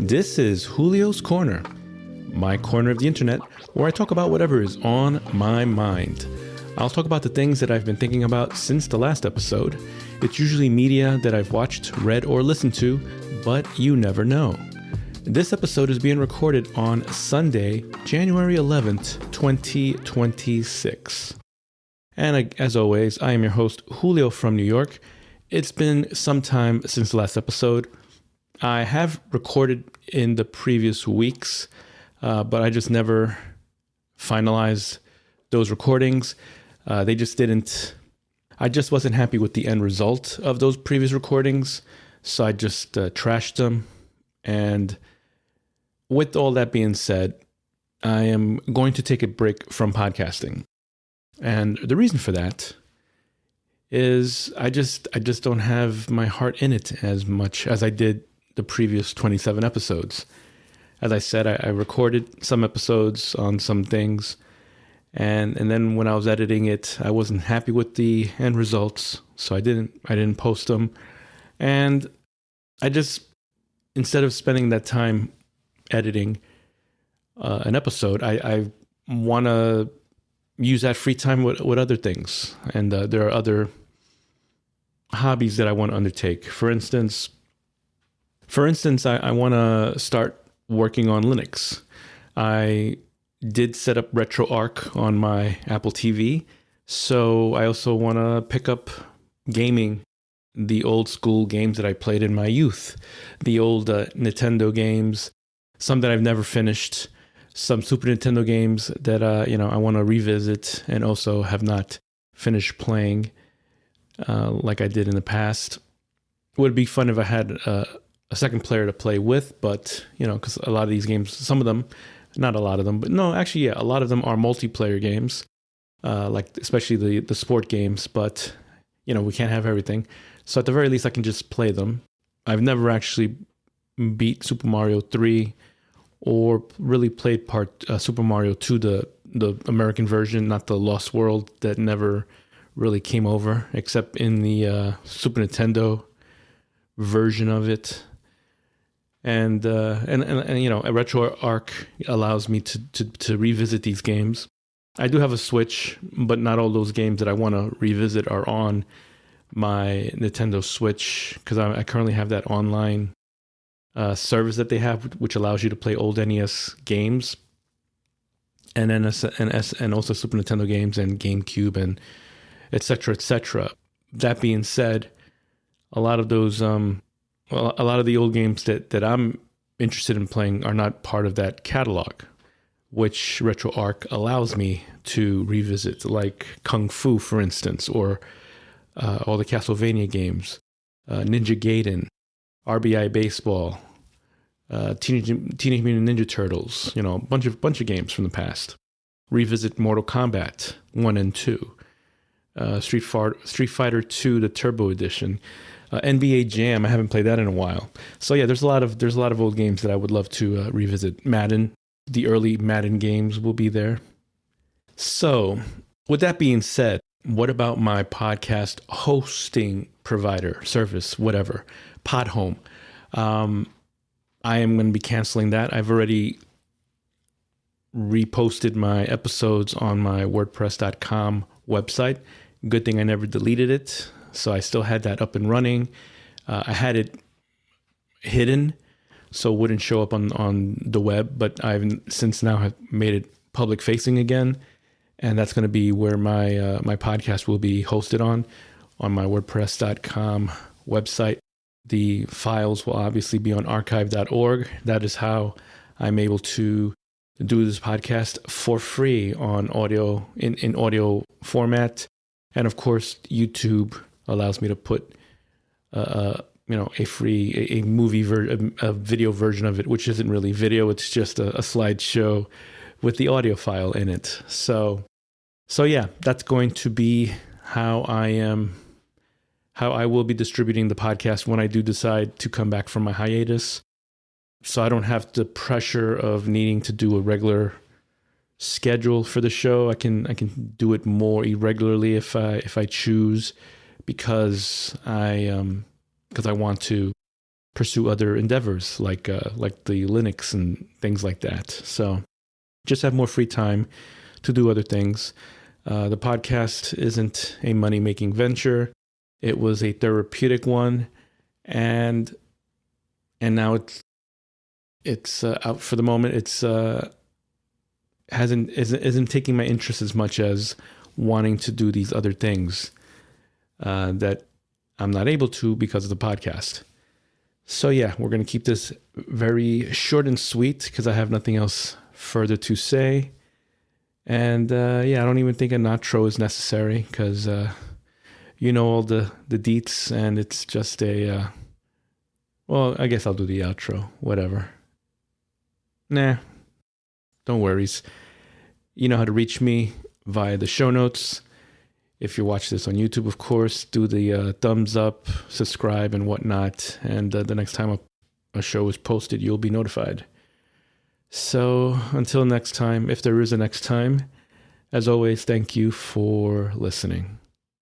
This is Julio's Corner, my corner of the internet, where I talk about whatever is on my mind. I'll talk about the things that I've been thinking about since the last episode. It's usually media that I've watched, read, or listened to, but you never know. This episode is being recorded on Sunday, January 11th, 2026. And as always, I am your host, Julio from New York. It's been some time since the last episode. I have recorded in the previous weeks, but I just never finalized those recordings. They just didn't. I just wasn't happy with the end result of those previous recordings, so I just trashed them. And with all that being said, I am going to take a break from podcasting. And the reason for that is I just don't have my heart in it as much as I did the previous 27 episodes. As I said, I recorded some episodes on some things, and then when I was editing it, I wasn't happy with the end results, so I didn't post them. And I just, instead of spending that time editing an episode, I want to use that free time with other things. And there are other hobbies that I want to undertake. For instance, I want to start working on Linux. I did set up RetroArch on my Apple TV, so I also want to pick up gaming, the old school games that I played in my youth, the old Nintendo games, some that I've never finished, some Super Nintendo games that I want to revisit and also have not finished playing like I did in the past. It would be fun if I had a second player to play with, but, because a lot of these games, some of them, not a lot of them, but no, actually, yeah, a lot of them are multiplayer games, like especially the sport games, but, we can't have everything. So at the very least, I can just play them. I've never actually beat Super Mario 3 or really played Super Mario 2, the American version, not the Lost World that never really came over, except in the Super Nintendo version of it. And RetroArch allows me to revisit these games. I do have a Switch, but not all those games that I want to revisit are on my Nintendo Switch, because I currently have that online service that they have, which allows you to play old NES games, and also Super Nintendo games and GameCube and etc. etc. That being said, a lot of those a lot of the old games that I'm interested in playing are not part of that catalog, which RetroArch allows me to revisit, like Kung Fu, for instance, or all the Castlevania games, Ninja Gaiden, RBI Baseball, Teenage Mutant Ninja Turtles, a bunch of games from the past. Revisit Mortal Kombat 1 and 2, Street Fighter 2, the Turbo Edition, NBA Jam. I haven't played that in a while. So yeah, there's a lot of old games that I would love to revisit. Madden, the early Madden games will be there. So with that being said, what about my podcast hosting provider, service, whatever, Podhome? I am going to be canceling that. I've already reposted my episodes on my WordPress.com website. Good thing I never deleted it. So I still had that up and running. I had it hidden, so it wouldn't show up on the web, but I've since now have made it public facing again. And that's going to be where my my podcast will be hosted on my WordPress.com website. The files will obviously be on archive.org. That is how I'm able to do this podcast for free on audio, in audio format. And of course, YouTube allows me to put a video version of it, which isn't really video. It's just a slideshow with the audio file in it. So yeah, that's going to be how I will be distributing the podcast when I do decide to come back from my hiatus. So I don't have the pressure of needing to do a regular schedule for the show. I can do it more irregularly if I choose, because I want to pursue other endeavors like the Linux and things like that. So just have more free time to do other things. The podcast isn't a money-making venture. It was a therapeutic one, and now it's out for the moment. It's isn't taking my interest as much as wanting to do these other things that I'm not able to because of the podcast. So yeah, we're going to keep this very short and sweet because I have nothing else further to say. And I don't even think an outro is necessary because you know all the deets, and it's just well, I guess I'll do the outro, whatever. Nah, don't worries. You know how to reach me via the show notes. If you watch this on YouTube, of course, do the thumbs up, subscribe, and whatnot. And the next time a show is posted, you'll be notified. So until next time, if there is a next time, as always, thank you for listening.